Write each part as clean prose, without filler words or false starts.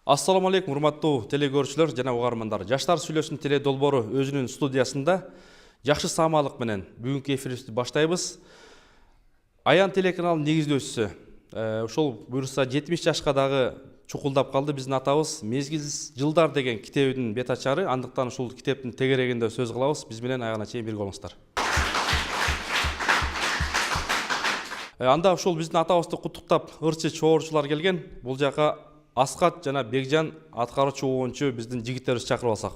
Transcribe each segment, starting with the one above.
Assalamu алейкум, урматтуу телекөрүүчүлөр жана угармандар. Жаштар сүйлөсүн теле долбоору өзүнүн студиясында жакшы саамалык менен бүгүнкү эфирибизди баштайбыз. Аян телеканалынын негиздөөчүсү, ошол буюрса 70 жашка дагы чукулдап калды биздин атабыз. Мезгилсиз жылдар деген китебинин бет ачары. Андыктан ушул китептин тегерегинде сөз кылабыз. Биз менен аягына чейин бирге болуңуздар. Анда ушул биздин атабызды куттуктап ырчы чоорчулар келген. Бул жака Асқат жана Бекжан аткаруучу оончу биздин жигиттерибизди чакырып алсак.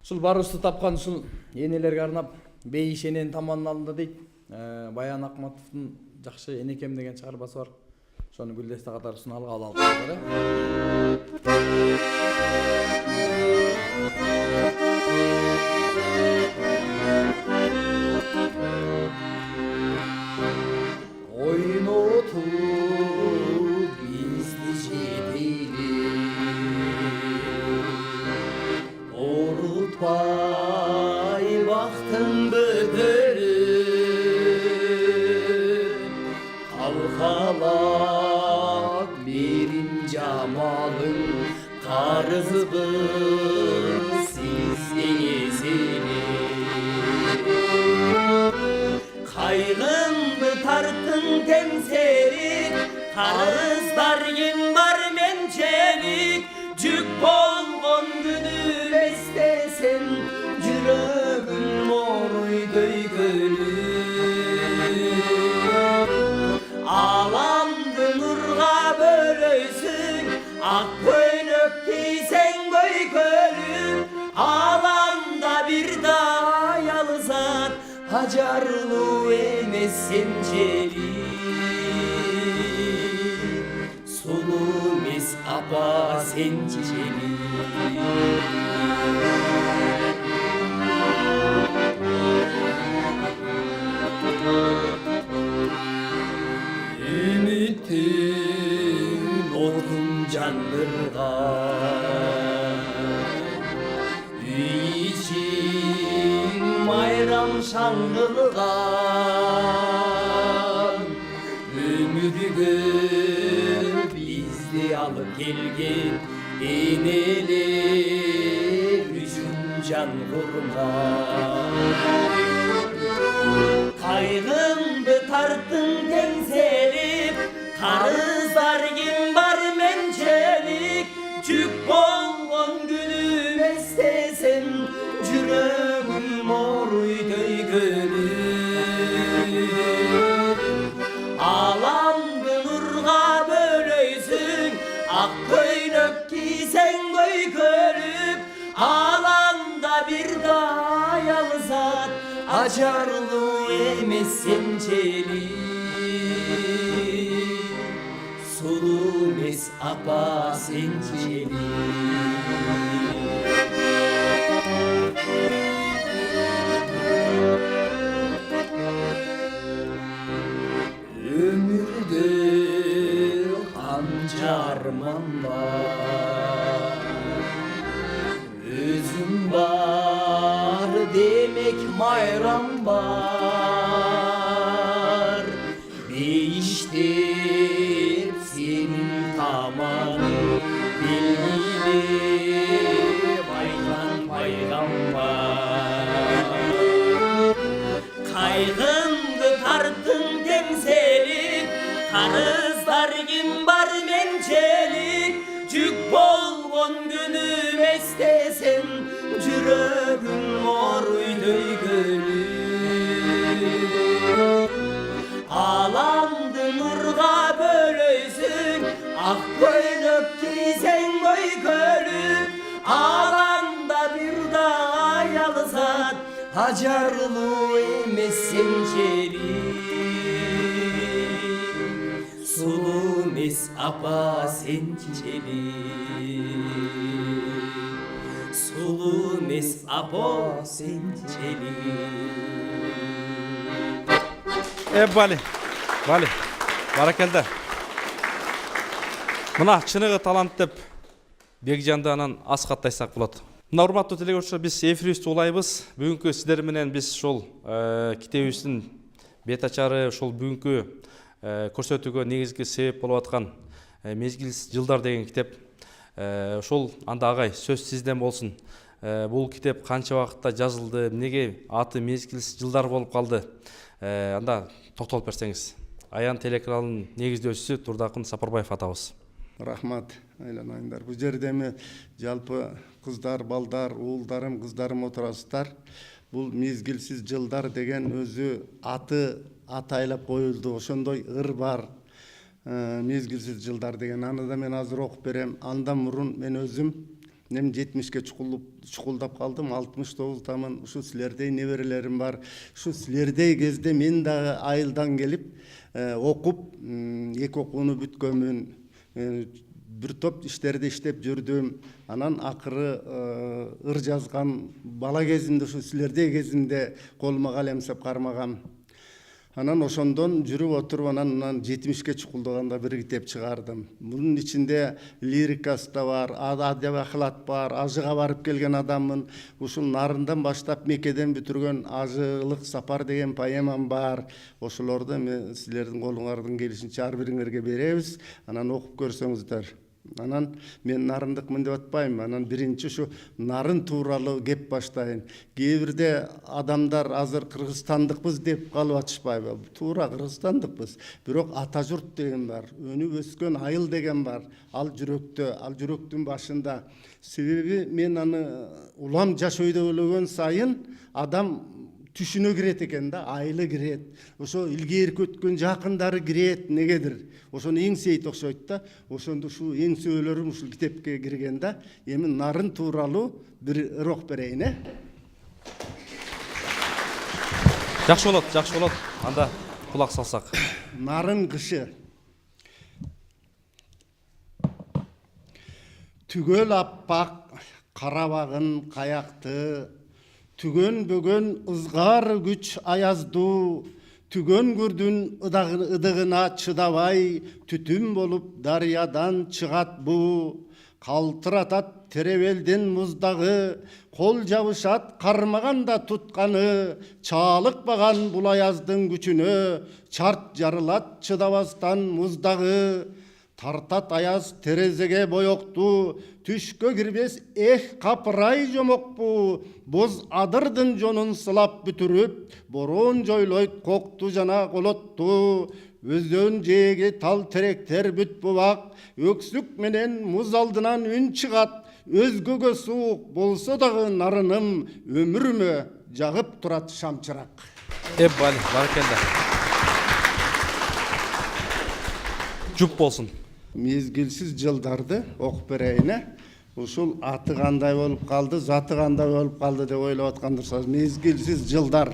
Ушул барыбызды тапкан ушул энелерге арнап бейиш эненин таманын алынды дейт. Баян Акматовдун жакшы энекем деген чыгармасы бар. Ошону Гүлдесте катары суналга алалыктар. Kaygındı tartın temselik, karızlar yin var mençelik. Cük bolgon günü bestesen, cürögün moruy döygölüm. Alamdı nurga bölöysün, ak koynök giysen göy gölüm. Alamda bir daha yalızat, hacarlı emesin celi. Sulu mis apa sen celi. Ümitin odun canlırgan, üy için bayram şangılgan. Ömürgü bizdi alıp gelgen eneler üçün can kurban. Kaygındı tartın temselip, karızlar kim var mençelik. Cük bolgon günü bestesen, cürögüm moruy döygölüm. Alamdı nurga bölöysün, ak koynök giysen göy gölüm. Alanda bir daha yalızat, acarlı emesin çeli. Sulu mes apa sen çeli. Ömürde kanca arman var, özüm var demek mayram var. Değiştir senin tamanı, bilgili bayram bayram var. Kaygındı tartın temselik, karızlar kim var mençelik. Cük bolgon günü bestesen, cürögün moruy döygölüm. Alamdı nurga bölöysün, ak koynök giysen göy gölüm. Alanda bir daha yalızat, hacarlı emesin çeli. Sulu mis apa sen çeli. Sulu mis apa sen çeli. Бали. Баракелде. Мына чыныгы талант деп Бекжанды анан Асқаттайсак болот. Мына урматтуу телекөрүүчүлөр, биз эфирибизди улайбыз. Бүгүнкү сиздер менен биз ошол китебибиздин бет ачары, ошол бүгүнкү көрсөтүүгө негизги себеп болуп аткан мезгилсиз жылдар деген китеп. Ошол анда агай сөз сизден болсун. Бул китеп канча убакытта жазылды, эмнеге аты мезгилсиз жылдар болуп калды? Анда токтолуп берсеңиз. Аян телеканалынын негиздөөчүсү Турдакын Сапарбаев атабыз. Рахмат, айланайындар. Бул жерде эми жалпы кыздар, балдар, уулдарым, кыздарым отурасыздар. Бул мезгилсиз жылдар деген өзү аты атайлап коюлду. Ошондой ыр бар. Мезгилсиз жылдар деген. Аны да мен азыр окуп берем. Андан мурун мен өзүм 70-ке чукулдап калдым. 69-тамын. Ушу силердей неберелерим бар. Ушу силердей кезде мен дагы айылдан келип окуп, эки окууну бүткөнмүн. Бир топ иштерди иштеп жүрдүм. Анан акыры ыр жазган бала кезимде, ушу силердей кезимде колума калемсеп кармагам. Анан ошондон жүрүп отуруп, анан 70-ке чукулдаганда бир китеп чыгардым. Мунун ичинде лирикасы да бар, адабий ахлат бар, ажыга барып келген адаммын. Ушул Нарындан баштап Мекеден бүтүргөн Ажылык сапар деген поэмам бар. Ошолорду мен силердин колуңардын келишинче ар бириңерге беребиз. Анан окуп көрсөңүздөр. Анан мен нарындыкмын деп атпайм. Анан биринчи ушу нарын тууралуу кеп баштайын. Кээ бирде адамдар азыр кыргызстандыкпыз деп калып атышпайбы? Туура кыргызстандыкпыз. Бирок ата журт деген бар, өнүп өскөн айыл деген бар. Ал жүрөктө, ал жүрөктүн башында. Себеби мен аны улам жаш өйдөлөгөн сайын адам түшүнө кирет экен да, айылы кирет. Ошо илгерки өткөн жакындары кирет, негедир. Ошону эңсейт окшойт да. Ошондо ушул эңсөөлөрүм ушул китепке кирген да. Эми нарын тууралуу бир ырок берейин, Жакшы болот. Анда кулак салсак. Нарын кышы. Түгөл аппак карабагын каякты, түгөн бөгөн ызгар күч аязду, түгөн күрдүн ыдыгына чыдабай, түтүн болуп дарыядан чыгат бу. Калтыратат теребелдин муздагы, кол жабышат кармаганда тутканы, чалыкпаган бул аяздын күчүнө, чарт жарылат чыдабастан муздагы. Тартат аяз терезеге боyoкту, түшкө кирбес капырай жомокпу, боз адырдын жонун сылап бүтүрүп, борон жойлойт кокту жана колотту. Өзөн жээги тал теректер бүт бубак, өксүк менен муз алдынан үн чыгат, өзгөгө суук болсо дагы нарыным, өмүрүмө жагып турат шамчырак. Баракелде. Жуп болсун. Мезгилсиз жылдарды окуп берейин. Ушул аты кандай болуп калды, заты кандай болуп калды деп ойлоп аткандырсыз. Мезгилсиз жылдар.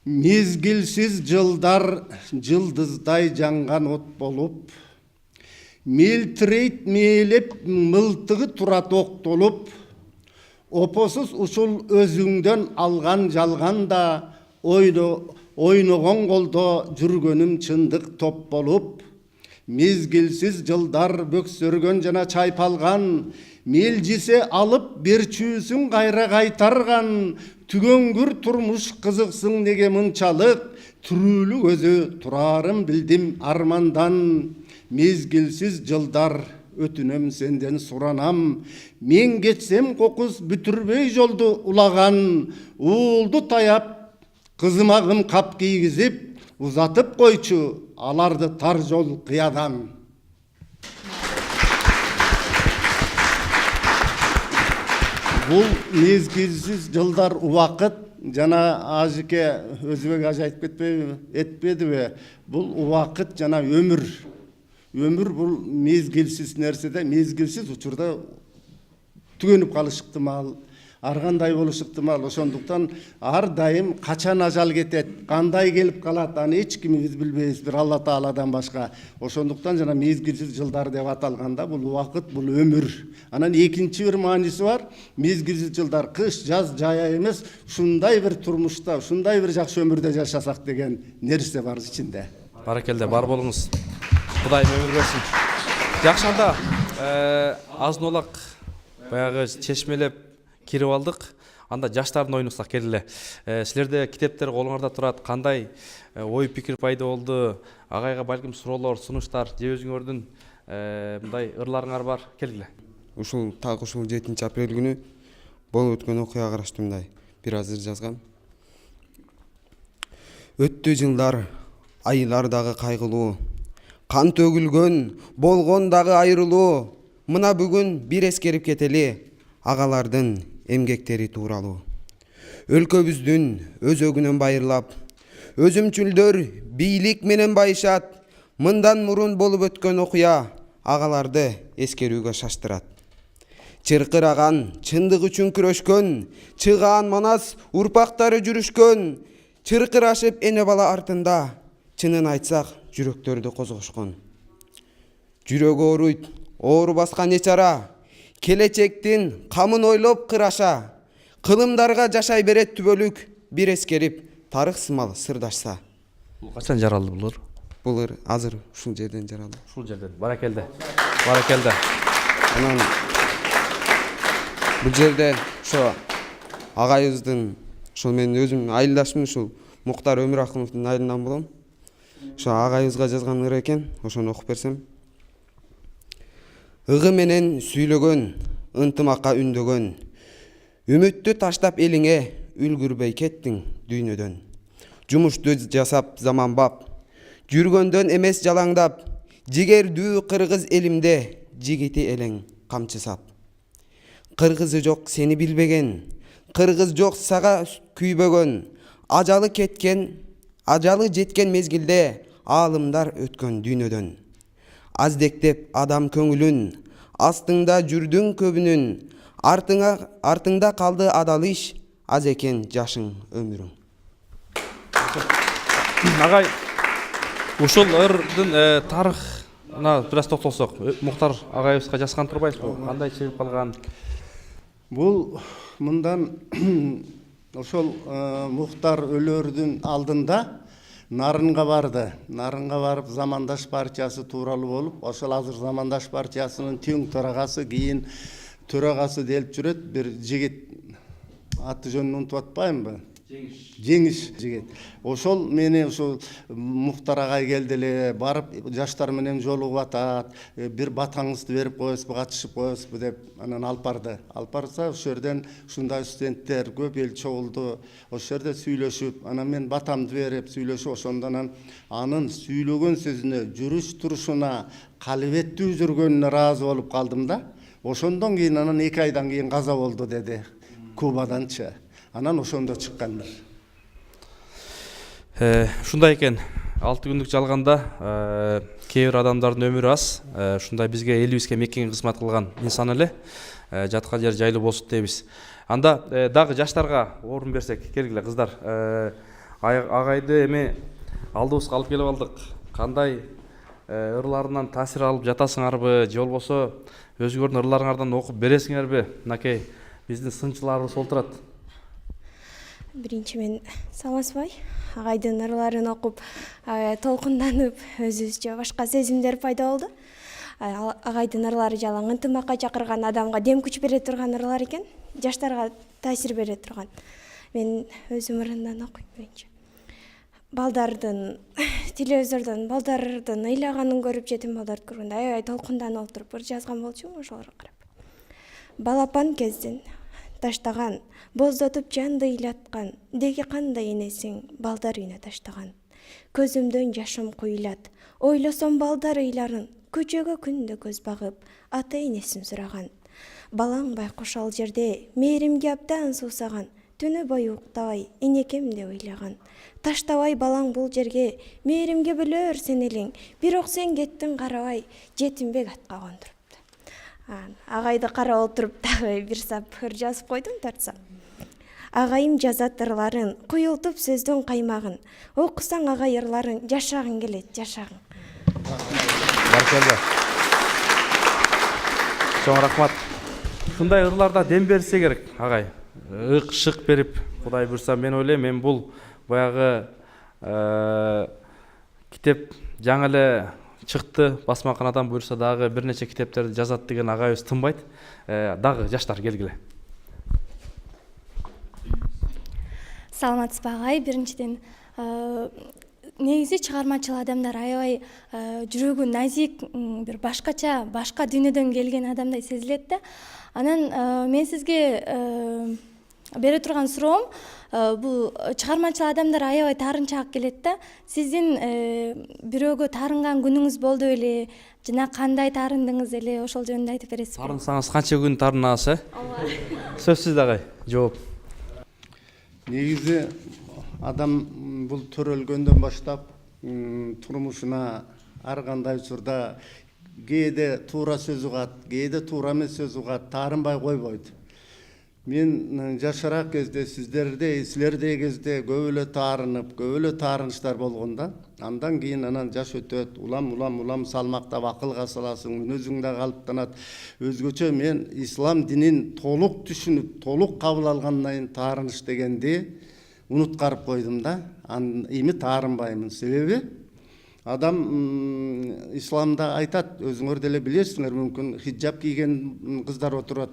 Мезгилсиз жылдар жылдыздай жанган от болуп, мелтирейт мээлеп мылтыгы турат октолуп, опосуз ушул өзүңдөн алган жалганда, ойногон колдо жүргөнүм чындык топ болуп. Мезгилсиз жылдар бөксөргөн жана чайпалган, мелжисе алып берчүүсүн кайра кайтарган, түгөнгүр турмуш кызыксың неге мынчалык, түрүүлүк өзү турарым билдим армандан. Мезгилсиз жылдар өтүнөм сенден суранам, мен кетсем кокус бүтүрбөй жолду улаган, уулду таяп кызымагын кап кийгизип, узатып койчу аларды тар жол кыядан. Бул мезгилсиз жылдар убакыт жана ажыке өзбек ажы айтып этпедиби? Бул убакыт жана өмүр. Өмүр бул мезгилсиз нерсе да, мезгилсиз учурда түгөнүп калыш ыктымал, ар кандай болуш ыктымал. Ошондуктан ар дайым качан ажал кетет, кандай келип калат, аны эч кимибиз билбейбиз, бир Алла Тааладан башка. Ошондуктан жана мезгилсиз жылдар деп аталганда бул убакыт, бул өмүр. Анан экинчи бир мааниси бар. Мезгилсиз жылдар кыш, жаз, жая эмес, ушундай бир турмушта, ушундай бир жакшы өмүрдө жашасак деген нерсе бар ичинде. Баракелде, бар болуңуз. Кудайым өмүр берсин. Жакшы, анда азын улак баягы чечмелеп кирип алдык. анда жаштардын оюнусак келгиле. Силерде китептер колуңарда турат, кандай ой пикир пайда болду? Агайга балким суроолор, сунуштар же өзүңөрдүн мындай ырларыңар бар? Келгиле. Ушул 7 апрель күнү болуп өткөн окуяга караштуу мындай бир азыр жазгам. Өттү жылдар, айлар дагы кайгылуу, кан төгүлгөн, болгон дагы айрылуу. Мына бүгүн бир эскерип кетели, агалардын эмгектери тууралуу. Өлкөбүздүн өзөгүнөн байырлап, өзүмчүлдөр бийлик менен байышат. Мындан мурун болуп өткөн окуя агаларды эскерүүгө шаштырат. Чыркыраган, чындык үчүн күрөшкөн, чыгаан манас урпактары жүрүшкөн, чыркырашып эне бала артында, чынын айтсак жүрөктөрдү козгошкон. Жүрөгү ооруйт, оору баскан эч ара, келечектин камын ойлоп кыраша, кылымдарга жашай берет түбөлүк, бир эскерип тарых сымал сырдашса. Бул качан жаралды булар? Булар азыр ушул жерден жаралды. Ушул жерден. Баракелде. Баракелде. Анан бул жерде ошо агайыбыздын, ошол мен өзүм айылдашым ушул Муктар Өмүракымовдун айылынан болом. Ошо агайыбызга жазган ыр экен, ошону окуп берсем. Ыгы менен сүйлөгөн, ынтымакка үндөгөн, үмүттү таштап элиңе үлгүрбөй кеттиң дүйнөдөн. Жумушту жасап заманбап, жүргөндөн эмес жалаңдап, жигердүү кыргыз элимде жигити элең камчы сап. Кыргызы жок сени билбеген, кыргыз жок сага күйбөгөн, ажалы жеткен мезгилде аалымдар өткөн дүйнөдөн. Аздектеп адам көңүлүн, астыңда жүрдүң көбүнүн, артыңда калды адал иш, аз экен жашың өмүрүң. Агай, ушул ырдын тарыхына бир аз токтолсок, Муктар агайыбызга жазган турбайсызбы? Кандай чыгып калган? Бул мындан ошол Муктар өлөрдүн алдында Нарынга барды. Нарынга барып Замандаш партиясы тууралуу болуп, ошол азыр Замандаш партиясынын тең төрагасы, кийин төрагасы делип жүрөт бир жигит. Аты жөнүн унутуп атпаймынбы? Жеңиш жигит. Ошол мени ошол Муктар агай келди эле, барып жаштар менен жолугуп атат, бир батаңызды берип коесузбу, катышып коесузбу деп анан алып барды. Алып барса ошол жерден ушундай студенттер көп эл чогулду. Ошол жерде сүйлөшүп, анан мен батамды берип сүйлөшүп, ошондон анын сүйлөгөн сөзүнө, жүрүш турушуна, калыбеттүү жүргөнүнө ыраазы болуп калдым да. Ошондон кийин анан 2 айдан кийин каза болду деди. Кубаданчы. Анан ошондо чыккандар. Ушундай экен, 6 күндүк жалганда кээ бир адамдардын өмүрү аз. Ушундай бизге элибизге мекенге кызмат кылган инсан эле. Жаткан жер жайлуу болсун дейбиз. Анда дагы жаштарга орун берсек, келгиле кыздар. Агайды эми алдыбызга алып келип алдык. Кандай ырларынан таасир алып жатасыңарбы, же болбосо өзүңөрдүн ырларыңардан окуп бересиңерби? Мынакей биздин сынчыларыбыз олтурат. Биринчи мен саламатсызбы? Агайдын ырларын окуп, толкунданып, өзүбүзчө башка сезимдер пайда болду. Агайдын ырлары жалаң ынтымакка чакырган, адамга дем күч бере турган ырлар экен, жаштарга таасир бере турган. Мен өзүм ырынан окуйм биринчи. Балдардын телевизордон балдардын ыйлаганын көрүп, жетим балдарды көргөндө аябай толкунданып отуруп ыр жазган болчумун ошолорго карап. Балапан кезден таштаган, боздотуп жанды ыйлаткан, деги кандай энесиң балдар үйүнө таштаган. Көзүмдөн жашым куйлат, ойлосом балдар ыйларын, көчөгө күндө көз багып, ата энесин сураган. Балаң байкуш ал жерде, мээримге абдан суусаган, түнү бою уктабай, энекем деп ыйлаган. Таштабай балаң бул жерге, мээримге бөлөр сен элең, бирок сен кеттиң карабай, жетимбек атка кондурупту. Агайды карап отуруп дагы бир сап ыр жазып койдум, тартсам. Агайым жазат ырларын, куюлтуп сөздүн каймагын. Окусаң агай ырларын, жашагың келет, жашагың. Баркелде. Чоң рахмат. Ушундай ырларда дем берсе керек, агай. Ык шык берип, Кудай буйрса, мен ойлойм, мен бул баягы китеп жаңы эле чыкты, басмаканадан буйрса дагы бир нече китептерди жазат деген агайыбыз тынбайт. Дагы жаштар келгиле. Саламатсызбы агай. Биринчиден негизи чыгармачыл адамдар аябай жүрөгү назик, бир башкача, башка дүйнөдөн келген адамдай сезилет да. Анан мен сизге бере турган суроом, бул чыгармачыл адамдар аябай таарынчаак келет да. Сиздин бирөөгө таарынган күнүңүз болду беле? Жана кандай таарындыңыз эле? Ошол жөнүндө айтып бересизби? Таарынсаңыз канча күн таарынасыз? Сөзсүз агай, жооп. Негизи адам бул төрөлгөндөн баштап турмушуна ар кандай учурда кээде туура сөз угат, кээде туура эмес сөз угат, таарынбай койбойт. Мен жашыраак кезде силердей кезде көп эле таарынып, көп эле таарынычтар болгон да. Андан кийин анан жаш өтөт, улам салмактап акылга саласың, мүнөзүң да калыптанат. Өзгөчө мен ислам динин толук түшүнүп, толук кабыл алгандан кийин таарыныч дегенди унуткарып койдум да. Эми таарынбаймын. Себеби адам исламда айтат, өзүңөр деле билесиңер, мүмкүн хиджаб кийген кыздар отурат.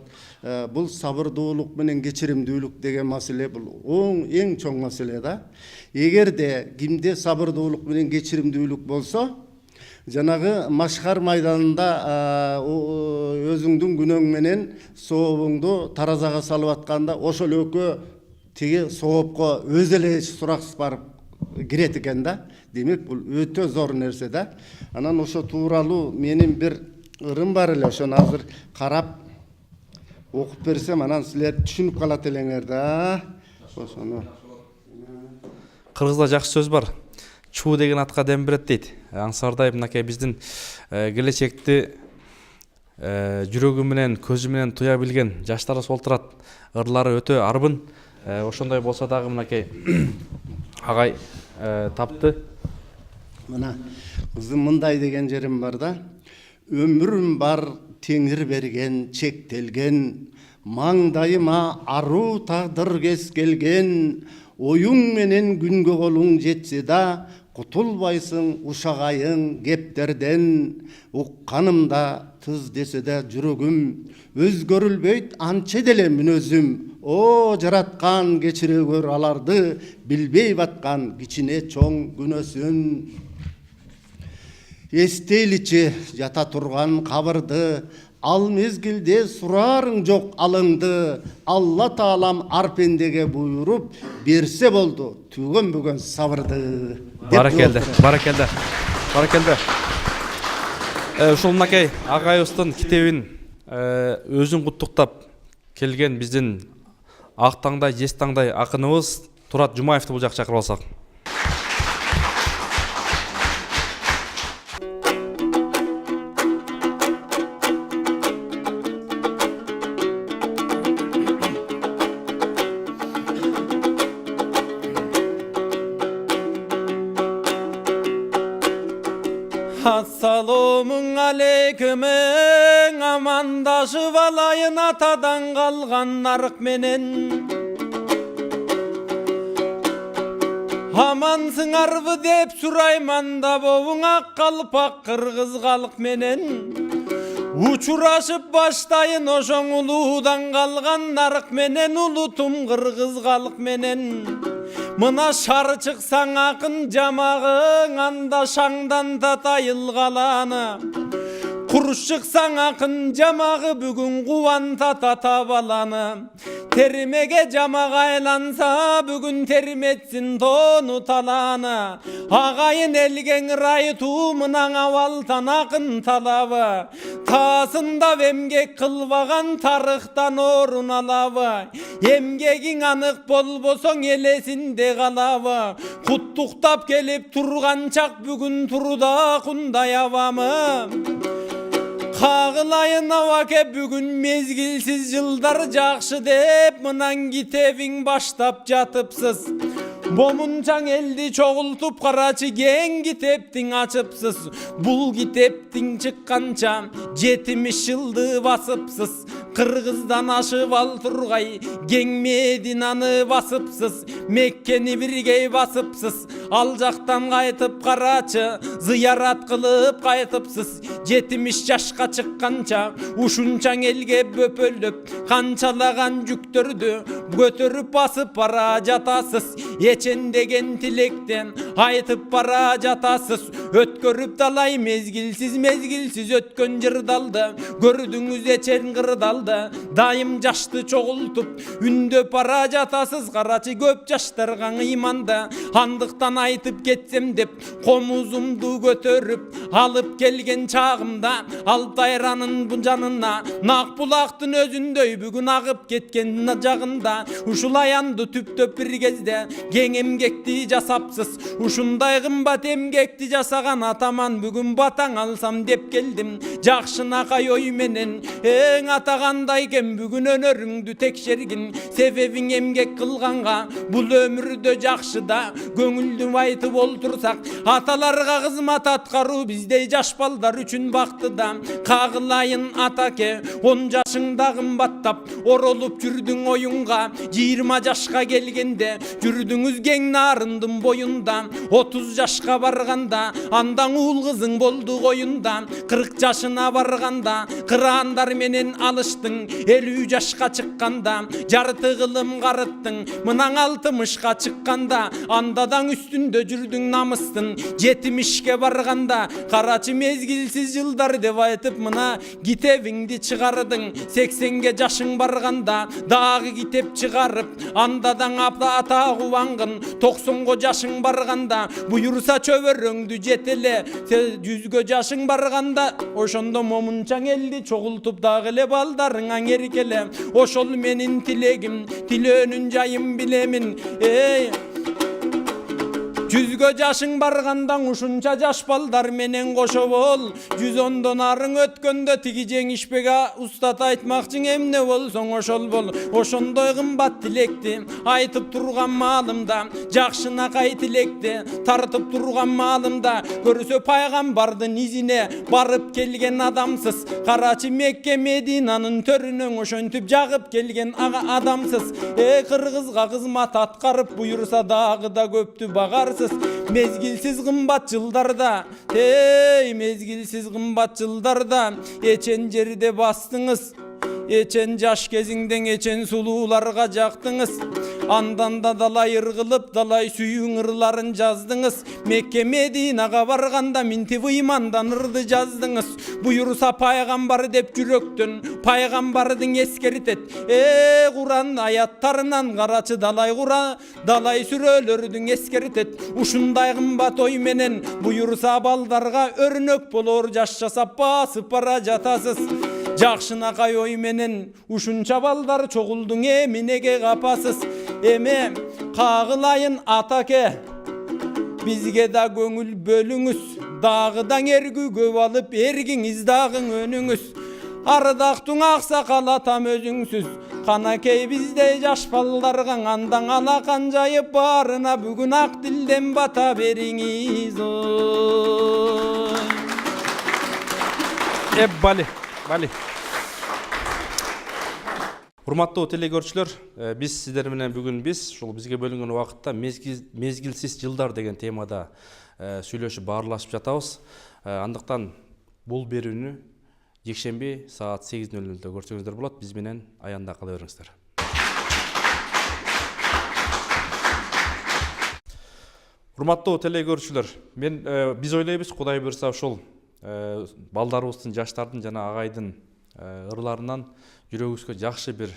Бул сабырдуулук менен кечиримдүүлүк деген маселе, бул эң чоң маселе да. Эгерде кимде сабырдуулук менен кечиримдүүлүк болсо, жанагы машкар майданында өзүңдүн күнөөң менен сообуңду таразага салып атканда ошол экөө тиги соопко өзү эле сураксыз барып кирет экен да. Демек бул өтө зор нерсе да. Анан ошо тууралуу менин бир ырым бар эле, ошону азыр карап окуп берсем, анан силер түшүнүп калат элеңер да. Ошону. Кыргызда жакшы сөз бар. Чуу деген атка дем берет дейт. Аңсардай мынакей биздин келечекти жүрөгү менен, көзү менен туя билген жаштарыбыз олтурат. Ырлары өтө арбын. Ошондой болсо дагы мынакей агай тапты. Мына кызым мындай деген жерим бар да. Өмүрүм бар теңир берген, чектелген, маңдайыма аруу тагдыр кескелген, оюң менен күнгө колуң жетсе да, кутулбайсың ушагайың кептерден, укканымда тыз десе да жүрөгүм, өзгөрүлбөйт анча деле мүнөзүм. О жараткан кечире көр аларды, билбей баткан кичине чоң күнөөсүн. Эстейличи жата турган кабырды, ал мезгилде сурарың жок алыңды. Алла Таалам ар пендеге буйруп берсе болду түгөн бүгөн сабырды. Баракелде. Ушул мынакей агайыбыздын китебин өзүн куттуктап келген биздин ак таңдай, жес таңдай акыныбыз Турат Жумаевди бул жакка чакырып алсак. Assalomu aleykum, amandashıp alayın atadan kalgan narık menen. Amansın arvı dep suraymanda boğun ak kalpak kırgız kalık menen. Uçuraşıp baştayın oşon uludan kalgan narık menen, ulutum kırgız kalık menen. Mına şarı çıksan akın jamağın, anda şangdan tatayıl kalanı. Kuruş çıksan akın jamağı, bugün kuvan tata balanı. Terimege jamağı aylansa, bugün terimetsin tonu talanı. Ağayın elgen rayı tuğumunan avaltan akın talavı. Tasında vemgek kılvagan tarıktan orun alavı. Emgegin anık bol boson elesinde kalavı. Kuttuktap gelip turgançak bugün turuda kunday avamı. Kağılayın avake bugün mezgilsiz yılдар жақшы dep mınan kitebin baştap jatıpsız. Bomunçan eldi çoğultup karaçı gen kiteptin açıpsız. Bul kiteptin çıkkança 70 yıldı basıpsız. Кыргыздан ашып ал тургай кең Мединаны басыпсыз, Меккени бирге басыпсыз, ал жактан кайтып карачы, зыярат кылып кайтыпсыз. 70 жашка чыкканча ушунчаң элге бөпөлдөп, канчалаган жүктөрдү көтөрүп басып бара жатасыз. Эчен деген тилектен айтып бара жатасыз. Өткөрүп талай мезгилсиз өткөн жырдалды, көрдүңүз эчен кырдалды. Дайым жашты чогултуп үндөп бара жатасыз. Карачы көп жаштарга ыйманда, андыктан айтып кетсем деп комузумду көтөрүп алып келген чагымда, Алтайранын жанына нак булактын өзүндөй бүгүн агып кеткен жагында. Ушул аянды түптөп бир кезде кең эмгекти жасапсыз. Ушундай кымбат эмгекти жасаган атаман бүгүн батаң алсам деп келдим. Жакшынакай ой менен эң атагандай кем бүгүн өнөрүңдү текшергин. Себебиң эмгек кылганга бул өмүрдө жакшы да көңүлдү айтып олтурсак, аталарга кызмат аткаруу биздей жаш балдар үчүн бактыда. Кагылайын атаке, 10 жашыңда кымбаттап оролуп жүрдүң оюнга. 20 жашка келгенде жүрдүңүз кең нарындын боюнда. 30 жашка барганда андан уул кызың болду коюнда. 40 жашына барганда кыраандар менен алыштың. 50 жашка чыкканда жарты кылым карыттың. Мынан 60ка чыкканда андадан үстүндө жүрдүң намыстын. 70ке барганда карачы мезгилсиз жылдар деп айтып мына китебиңди чыгардың. 80ге жашың барганда дагы китеп чыгарып андадан ата кубаңгын. 90го жашың барганда буюрса чөбөрөңдү жетеле. 100гө жашың барганда ошондо момунчаң элди чогултуп дагы эле балдарыңа эркеле. Ошол менин тилегим, тилөөнүн жайын билемин. 100гө жашың баргандан ушунча жаш балдар менен кошо бол. 110дон арың өткөндө тиги жеңишпеге устат айтмакчың эмне болсоң ошол бол. Ошондой кымбат тилекти айтып турган маалымда, жакшынакай тилекти тартып турган маалымда, көрсө пайгамбардын изине барып келген адамсыз. Карачы Мекке Мединанын төрүнөн ошентип жагып келген адамсыз. Кыргызга кызмат аткарып буюрса дагы да көптү багарсыз. Мезгилсиз кымбат жылдарда, мезгилсиз кымбат жылдарда эчен жерде бастыңыз. Эчен жаш кезиңден эчен сулууларга жактыңыз. Андан да далай ыргылып, далай сүйүүң ырларын жаздыңыз. Мекке Мединага барганда минтип ыймандан ырды жаздыңыз. Буюрса пайгамбар деп жүрөктөн пайгамбардын эскертет. Куран аяттарынан карачы далай сүрөлөрдүн эскертет. Ушундай кымбат ой менен буюрса балдарга өрнөк болор жаш жасап басып бара жатасыз. Жакшынакай ой менен ушунча балдар чогулдуң, эмнеге капасыз? Эме кагылайын атаке, бизге да көңүл бөлүңүз. Дагыдан эргүү көп алып эргиңиз дагы өнүңүз. Ардактың аксакал атам өзүңсүз. Канакей биздей жаш балдарга андан алакан жайып барына бүгүн ак дилден бата бериңиз. Бали. Урматтуу телекөрүүчүлөр, биз сиздер менен бүгүн ушул бизге бөлүнгөн убакытта мезгилсиз жылдар деген темада сүйлөшүп баарлашып жатабыз. Андыктан бул берүүнү жекшемби саат 8:00 көрсөңүздөр болот. Биз менен аянда кала бериңиздер. Урматтуу телекөрүүчүлөр, биз ойлойбуз Кудай буйрса ушул балдарыбыздын, жаштардын жана агайдын ырларынан жүрөгүбүзгө жакшы бир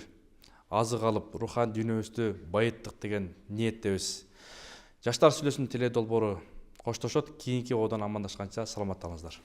азык алып, руханий дүйнөбүздү байыттык деген ниеттебиз. Жаштар сүйлөсүнүн теле долбоору коштошот. Кийинки оодон амандашканча саламаттаныңыздар.